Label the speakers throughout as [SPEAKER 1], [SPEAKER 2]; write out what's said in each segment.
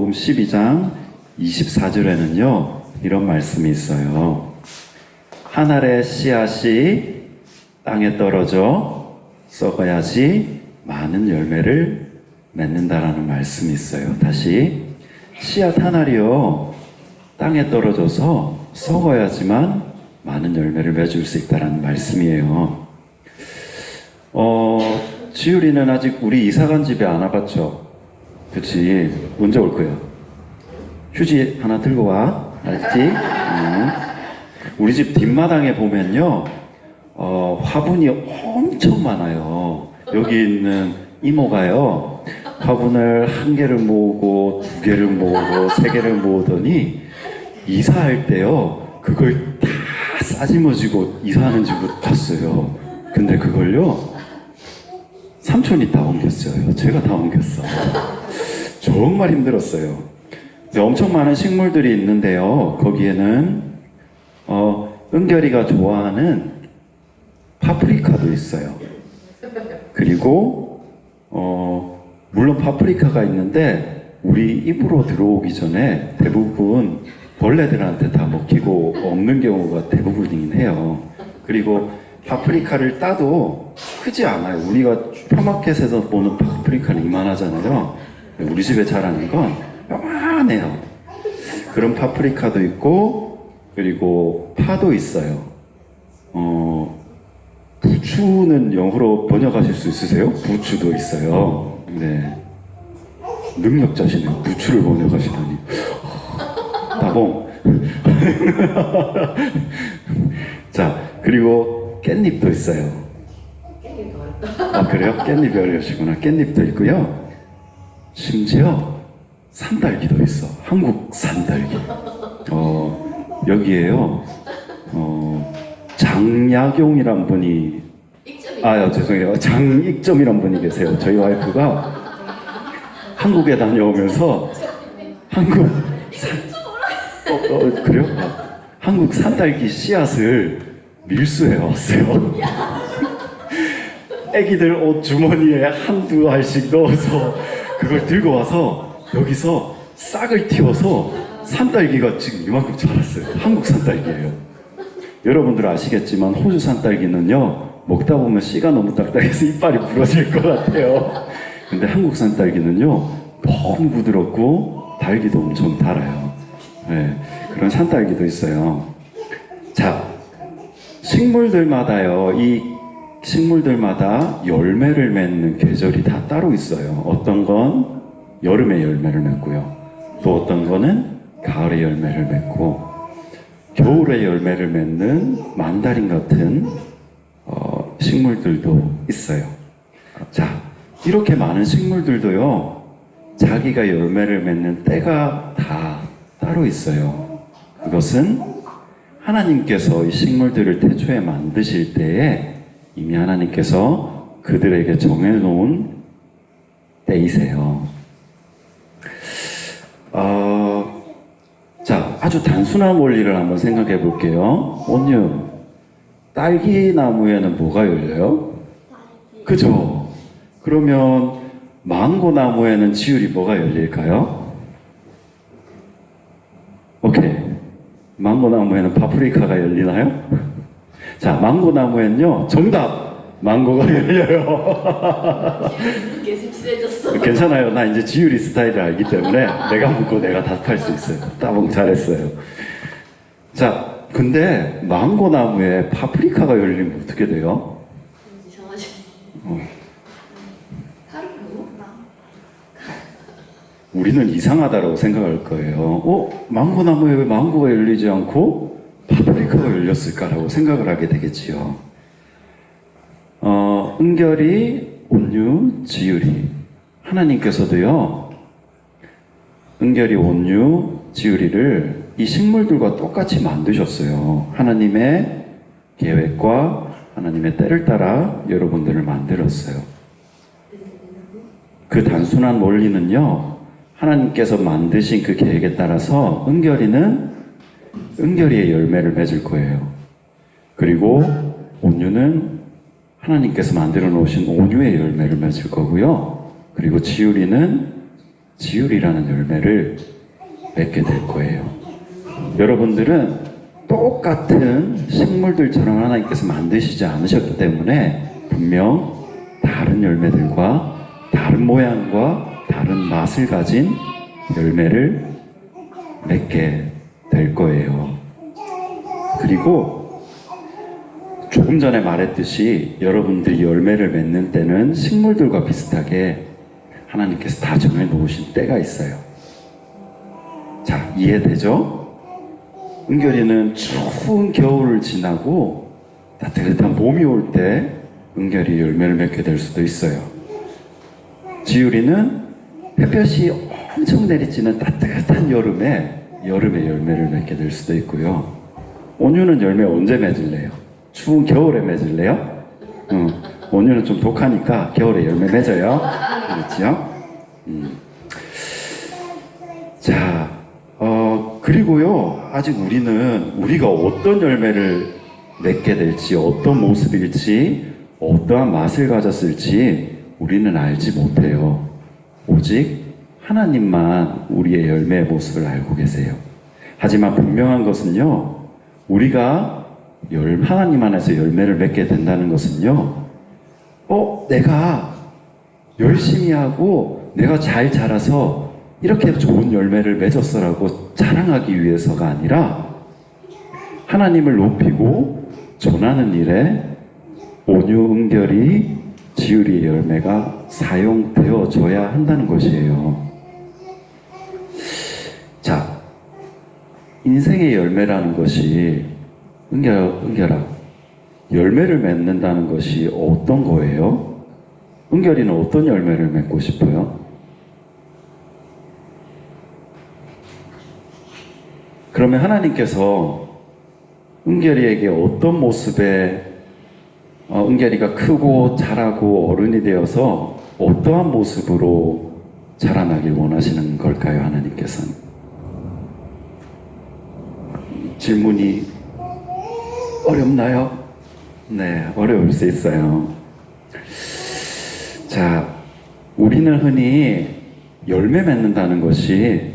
[SPEAKER 1] 마태복음 12장 24절에는요 이런 말씀이 있어요. 한 알의 씨앗이 땅에 떨어져 썩어야지 많은 열매를 맺는다라는 말씀이 있어요. 다시, 씨앗 한 알이요 땅에 떨어져서 썩어야지만 많은 열매를 맺을 수 있다라는 말씀이에요. 지율이는 아직 우리 이사간 집에 안 와봤죠? 그치? 언제 올 거야? 휴지 하나 들고 와. 알았지? 우리 집 뒷마당에 보면요, 화분이 엄청 많아요. 여기 있는 이모가요, 화분을 한 개를 모으고, 두 개를 모으고, 세 개를 모으더니, 이사할 때요, 그걸 다 싸지머지고 이사하는 집으로 갔어요. 근데 그걸요, 삼촌이 다 옮겼어요. 제가 다 옮겼어. 정말 힘들었어요. 엄청 많은 식물들이 있는데요. 거기에는 은결이가 좋아하는 파프리카도 있어요. 그리고 물론 파프리카가 있는데 우리 입으로 들어오기 전에 대부분 벌레들한테 다 먹히고 없는 경우가 대부분이긴 해요. 그리고 파프리카를 따도 크지 않아요. 우리가 슈퍼마켓에서 보는 파프리카는 이만하잖아요. 우리 집에 자라는 건 요만해요. 그런 파프리카도 있고, 그리고 파도 있어요. 부추는 영어로 번역하실 수 있으세요? 부추도 있어요. 네. 능력자시네요. 부추를 번역하시다니. 따봉. 자, 그리고 깻잎도 있어요. 아, 그래요? 깻잎이 어려우시구나. 깻잎도 있고요. 심지어 산딸기도 있어. 한국 산딸기. 여기에요. 장약용이란 분이, 죄송해요. 장익점이란 분이 계세요. 저희 와이프가 한국에 다녀오면서 그래요? 한국 산딸기 씨앗을 밀수해 왔어요. 애기들 옷 주머니에 한두 알씩 넣어서 그걸 들고 와서 여기서 싹을 틔워서 산딸기가 지금 이만큼 자랐어요. 한국 산딸기예요. 여러분들 아시겠지만 호주 산딸기는요 먹다 보면 씨가 너무 딱딱해서 이빨이 부러질 것 같아요. 근데 한국 산딸기는요 너무 부드럽고 달기도 엄청 달아요. 네, 그런 산딸기도 있어요. 자, 식물들마다요, 이 식물들마다 열매를 맺는 계절이 다 따로 있어요. 어떤 건 여름에 열매를 맺고요. 또 어떤 거는 가을에 열매를 맺고, 겨울에 열매를 맺는 만다린 같은 식물들도 있어요. 자, 이렇게 많은 식물들도요, 자기가 열매를 맺는 때가 다 따로 있어요. 그것은 하나님께서 이 식물들을 태초에 만드실 때에 이미 하나님께서 그들에게 정해놓은 때이세요. 자, 아주 단순한 원리를 한번 생각해 볼게요. 온유, 딸기 나무에는 뭐가 열려요? 그죠? 그러면 망고 나무에는 지율이 뭐가 열릴까요? 오케이. 망고 나무에는 파프리카가 열리나요? 자, 망고 나무에는요, 정답! 망고가 열려요.
[SPEAKER 2] 계속 친해졌어.
[SPEAKER 1] 괜찮아요. 나 이제 지율이 스타일을 알기 때문에 내가 묻고 내가 답할 수 있어요. 따봉 잘했어요. 자, 근데 망고 나무에 파프리카가 열리면 어떻게 돼요?
[SPEAKER 2] 이상하지. 다른 거?
[SPEAKER 1] 우리는 이상하다라고 생각할 거예요. 망고 나무에 왜 망고가 열리지 않고 파프리카가 열렸을까라고 생각을 하게 되겠지요. 은결이, 온유, 지율이. 하나님께서도요, 은결이, 온유, 지율이를 이 식물들과 똑같이 만드셨어요. 하나님의 계획과 하나님의 때를 따라 여러분들을 만들었어요. 그 단순한 원리는요, 하나님께서 만드신 그 계획에 따라서 은결이는 은결이의 열매를 맺을 거예요. 그리고 온유는 하나님께서 만들어 놓으신 온유의 열매를 맺을 거고요. 그리고 지율이는 지율이라는 열매를 맺게 될 거예요. 여러분들은 똑같은 식물들처럼 하나님께서 만드시지 않으셨기 때문에 분명 다른 열매들과 다른 모양과 다른 맛을 가진 열매를 맺게 될 거예요. 그리고 조금 전에 말했듯이 여러분들이 열매를 맺는 때는 식물들과 비슷하게 하나님께서 다 정해놓으신 때가 있어요. 자, 이해되죠? 은결이는 추운 겨울을 지나고 따뜻한 봄이 올 때 은결이 열매를 맺게 될 수도 있어요. 지율이는 햇볕이 엄청 내리쬐는 따뜻한 여름에 열매를 맺게 될 수도 있고요. 온유는 열매 언제 맺을래요? 추운 겨울에 맺을래요? 온유는 좀 독하니까 겨울에 열매 맺어요. 그렇죠? 자, 그리고요, 아직 우리가 어떤 열매를 맺게 될지, 어떤 모습일지, 어떠한 맛을 가졌을지 우리는 알지 못해요. 오직 하나님만 우리의 열매의 모습을 알고 계세요. 하지만 분명한 것은요, 우리가 하나님 안에서 열매를 맺게 된다는 것은요, 내가 열심히 하고 내가 잘 자라서 이렇게 좋은 열매를 맺었어라고 자랑하기 위해서가 아니라 하나님을 높이고 전하는 일에 온유, 은결이, 지율이의 열매가 사용되어져야 한다는 것이에요. 자, 인생의 열매라는 것이 은결아, 열매를 맺는다는 것이 어떤 거예요? 은결이는 어떤 열매를 맺고 싶어요? 그러면 하나님께서 은결이에게 어떤 모습의 은결이가 크고 자라고 어른이 되어서 어떠한 모습으로 자라나길 원하시는 걸까요? 하나님께서는. 질문이 어렵나요? 네, 어려울 수 있어요. 자, 우리는 흔히 열매 맺는다는 것이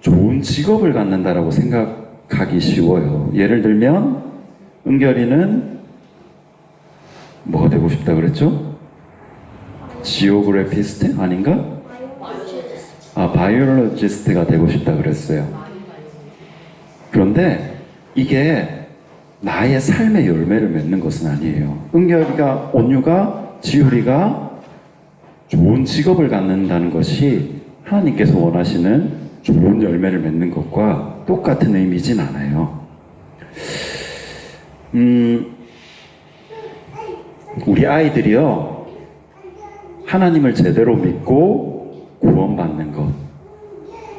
[SPEAKER 1] 좋은 직업을 갖는다라고 생각하기 쉬워요. 예를 들면 은결이는 뭐가 되고 싶다 그랬죠? 지오그래피스트 아닌가? 바이올로지스트가 되고 싶다 그랬어요. 그런데 이게 나의 삶의 열매를 맺는 것은 아니에요. 은결이가, 온유가, 지율이가 좋은 직업을 갖는다는 것이 하나님께서 원하시는 좋은 열매를 맺는 것과 똑같은 의미진 않아요. 우리 아이들이요, 하나님을 제대로 믿고 구원받는 것,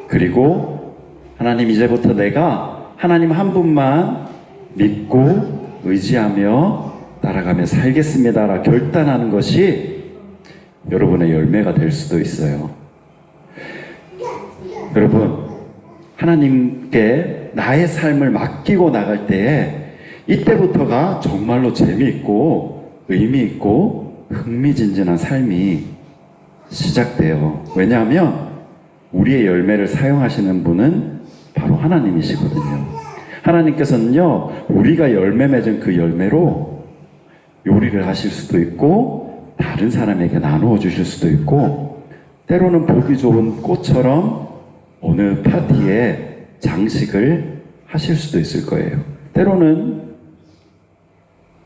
[SPEAKER 1] 그리고 하나님, 이제부터 내가 하나님 한 분만 믿고 의지하며 따라가며 살겠습니다라 결단하는 것이 여러분의 열매가 될 수도 있어요. 여러분, 하나님께 나의 삶을 맡기고 나갈 때에 이때부터가 정말로 재미있고 의미있고 흥미진진한 삶이 시작돼요. 왜냐하면 우리의 열매를 사용하시는 분은 바로 하나님이시거든요. 하나님께서는요, 우리가 열매 맺은 그 열매로 요리를 하실 수도 있고 다른 사람에게 나누어 주실 수도 있고 때로는 보기 좋은 꽃처럼 어느 파티에 장식을 하실 수도 있을 거예요. 때로는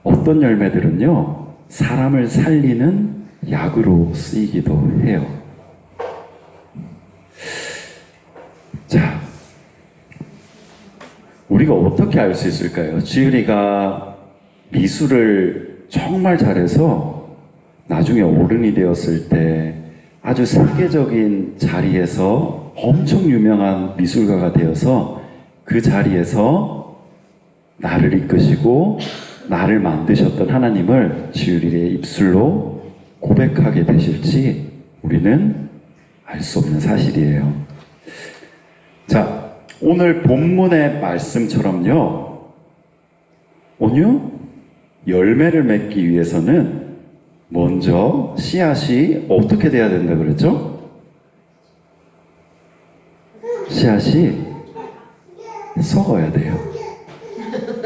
[SPEAKER 1] 어떤 열매들은요, 사람을 살리는 약으로 쓰이기도 해요. 자, 우리가 어떻게 알 수 있을까요? 지율이가 미술을 정말 잘해서 나중에 어른이 되었을 때 아주 세계적인 자리에서 엄청 유명한 미술가가 되어서 그 자리에서 나를 이끄시고 나를 만드셨던 하나님을 지율이의 입술로 고백하게 되실지 우리는 알 수 없는 사실이에요. 자, 오늘 본문의 말씀처럼요, 온유, 열매를 맺기 위해서는 먼저 씨앗이 어떻게 돼야 된다 그랬죠? 씨앗이 썩어야 돼요.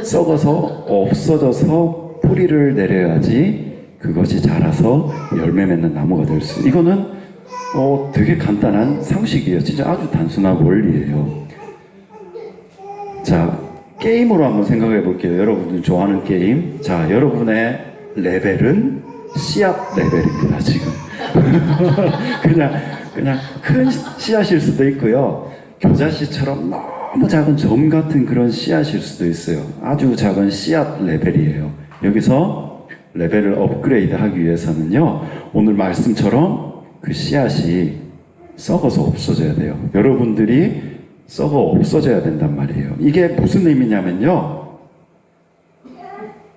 [SPEAKER 1] 썩어서 없어져서 뿌리를 내려야지 그것이 자라서 열매 맺는 나무가 될 수. 이거는 되게 간단한 상식이에요. 진짜 아주 단순한 원리예요. 자, 게임으로 한번 생각해 볼게요. 여러분들 좋아하는 게임. 자, 여러분의 레벨은 씨앗 레벨입니다, 지금. 그냥 큰 씨앗일 수도 있고요. 교자씨처럼 너무 작은 점 같은 그런 씨앗일 수도 있어요. 아주 작은 씨앗 레벨이에요. 여기서 레벨을 업그레이드 하기 위해서는요, 오늘 말씀처럼 그 씨앗이 썩어서 없어져야 돼요. 여러분들이 썩어 없어져야 된단 말이에요. 이게 무슨 의미냐면요,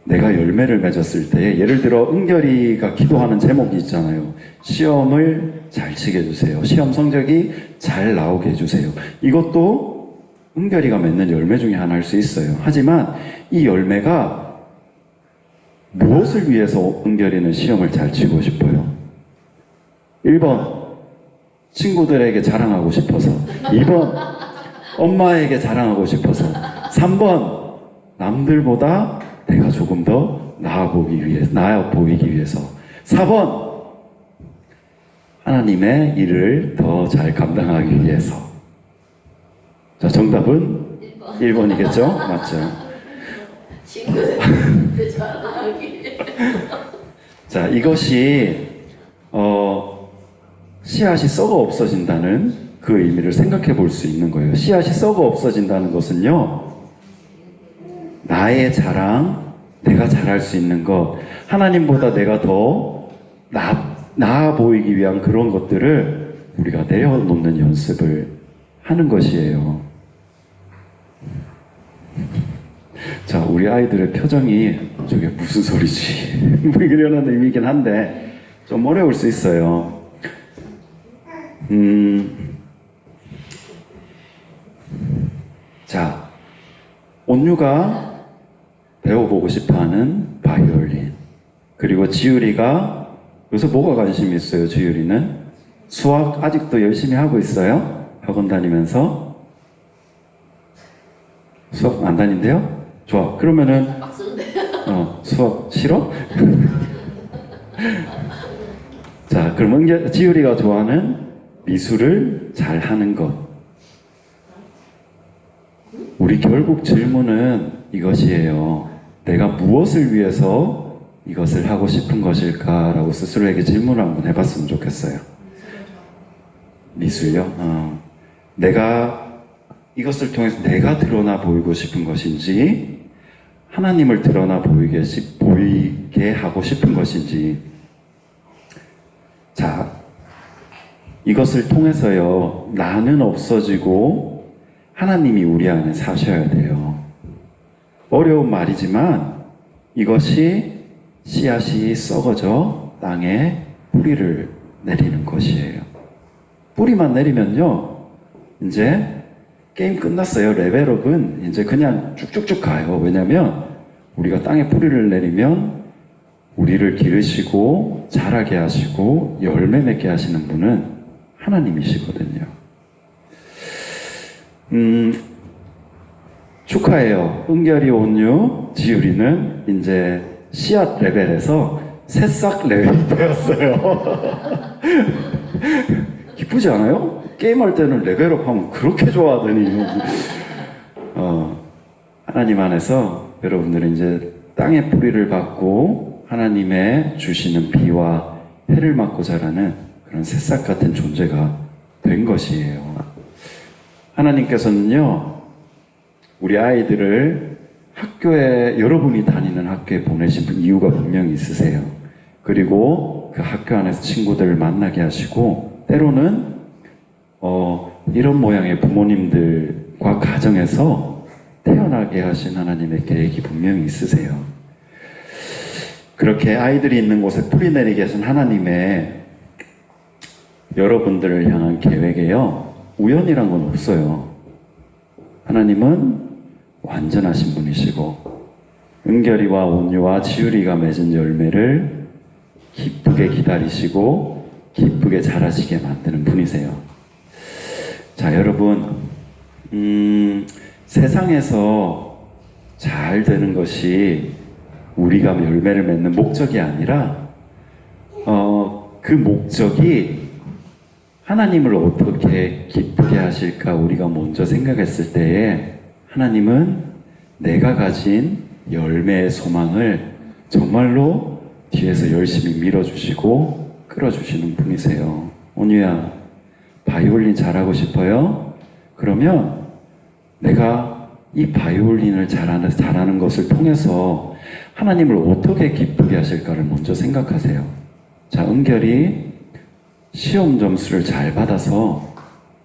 [SPEAKER 1] 내가 열매를 맺었을 때, 예를 들어 은결이가 기도하는 제목이 있잖아요. 시험을 잘 치게 해주세요. 시험 성적이 잘 나오게 해주세요. 이것도 은결이가 맺는 열매 중에 하나일 수 있어요. 하지만 이 열매가 무엇을 위해서 은결이는 시험을 잘 치고 싶어요? 1번 친구들에게 자랑하고 싶어서, 2번 엄마에게 자랑하고 싶어서, 3번 남들보다 내가 조금 더 나아 보이기 위해서, 4번 하나님의 일을 더 잘 감당하기 위해서. 자, 정답은 1번이겠죠? 맞죠?
[SPEAKER 2] 친구들 자랑하기.
[SPEAKER 1] 자, 이것이 씨앗이 썩어 없어진다는 그 의미를 생각해 볼 수 있는 거예요. 씨앗이 썩어 없어진다는 것은요, 나의 자랑, 내가 잘할 수 있는 것, 하나님보다 내가 더 나아 보이기 위한 그런 것들을 우리가 내려놓는 연습을 하는 것이에요. 자, 우리 아이들의 표정이 저게 무슨 소리지? 뭐 이런 의미이긴 한데 좀 어려울 수 있어요. 자, 온유가 배워보고 싶어하는 바이올린, 그리고 지율이가 요새 뭐가 관심이 있어요? 지율이는 수학 아직도 열심히 하고 있어요? 학원 다니면서 수학 안 다닌대요? 좋아. 그러면은 수학 싫어? 자, 그럼 지율이가 좋아하는 미술을 잘 하는 것. 우리 결국 질문은 이것이에요. 내가 무엇을 위해서 이것을 하고 싶은 것일까라고 스스로에게 질문을 한번 해봤으면 좋겠어요. 미술요? 내가 이것을 통해서 내가 드러나 보이고 싶은 것인지, 하나님을 드러나 보이게 하고 싶은 것인지. 자, 이것을 통해서요, 나는 없어지고 하나님이 우리 안에 사셔야 돼요. 어려운 말이지만 이것이 씨앗이 썩어져 땅에 뿌리를 내리는 것이에요. 뿌리만 내리면요, 이제 게임 끝났어요. 레벨업은 이제 그냥 쭉쭉쭉 가요. 왜냐면 우리가 땅에 뿌리를 내리면 우리를 기르시고 자라게 하시고 열매 맺게 하시는 분은 하나님이시거든요. 축하해요. 은결이, 온유, 지율이는 이제 씨앗 레벨에서 새싹 레벨이 되었어요. 기쁘지 않아요? 게임할 때는 레벨업 하면 그렇게 좋아하더니 하나님 안에서 여러분들은 이제 땅의 뿌리를 받고 하나님의 주시는 비와 해를 맞고 자라는 그런 새싹 같은 존재가 된 것이에요. 하나님께서는요, 우리 아이들을 학교에, 여러분이 다니는 학교에 보내신 이유가 분명히 있으세요. 그리고 그 학교 안에서 친구들을 만나게 하시고, 때로는 이런 모양의 부모님들과 가정에서 태어나게 하신 하나님의 계획이 분명히 있으세요. 그렇게 아이들이 있는 곳에 뿌리 내리게 하신 하나님의 여러분들을 향한 계획에요, 우연이란 건 없어요. 하나님은 완전하신 분이시고, 은결이와 온유와 지율이가 맺은 열매를 기쁘게 기다리시고 기쁘게 자라시게 만드는 분이세요. 자, 여러분, 세상에서 잘 되는 것이 우리가 열매를 맺는 목적이 아니라 그 목적이 하나님을 어떻게 기쁘게 하실까 우리가 먼저 생각했을 때에 하나님은 내가 가진 열매의 소망을 정말로 뒤에서 열심히 밀어주시고 끌어주시는 분이세요. 온유야, 바이올린 잘하고 싶어요? 그러면 내가 이 바이올린을 잘하는 것을 통해서 하나님을 어떻게 기쁘게 하실까를 먼저 생각하세요. 자, 은결이 시험 점수를 잘 받아서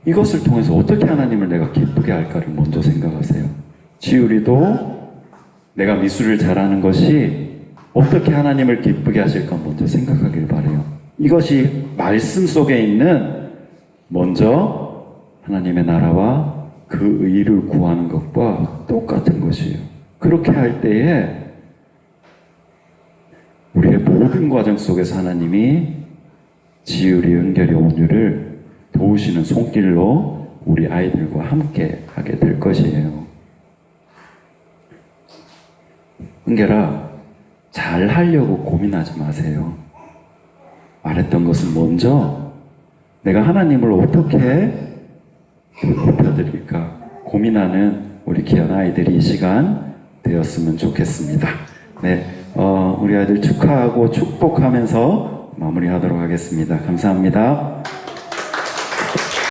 [SPEAKER 1] 이것을 통해서 어떻게 하나님을 내가 기쁘게 할까를 먼저 생각하세요. 지율이도 내가 미술을 잘하는 것이 어떻게 하나님을 기쁘게 하실까 먼저 생각하길 바래요. 이것이 말씀 속에 있는 먼저 하나님의 나라와 그 의를 구하는 것과 똑같은 것이에요. 그렇게 할 때에 우리의 모든 과정 속에서 하나님이 지율이, 은결이, 온유를 도우시는 손길로 우리 아이들과 함께 하게 될 것이에요. 은결아, 잘 하려고 고민하지 마세요. 말했던 것은 먼저 내가 하나님을 어떻게 높여드릴까 고민하는 우리 귀한 아이들이 이 시간 되었으면 좋겠습니다. 네, 우리 아이들 축하하고 축복하면서 마무리하도록 하겠습니다. 감사합니다.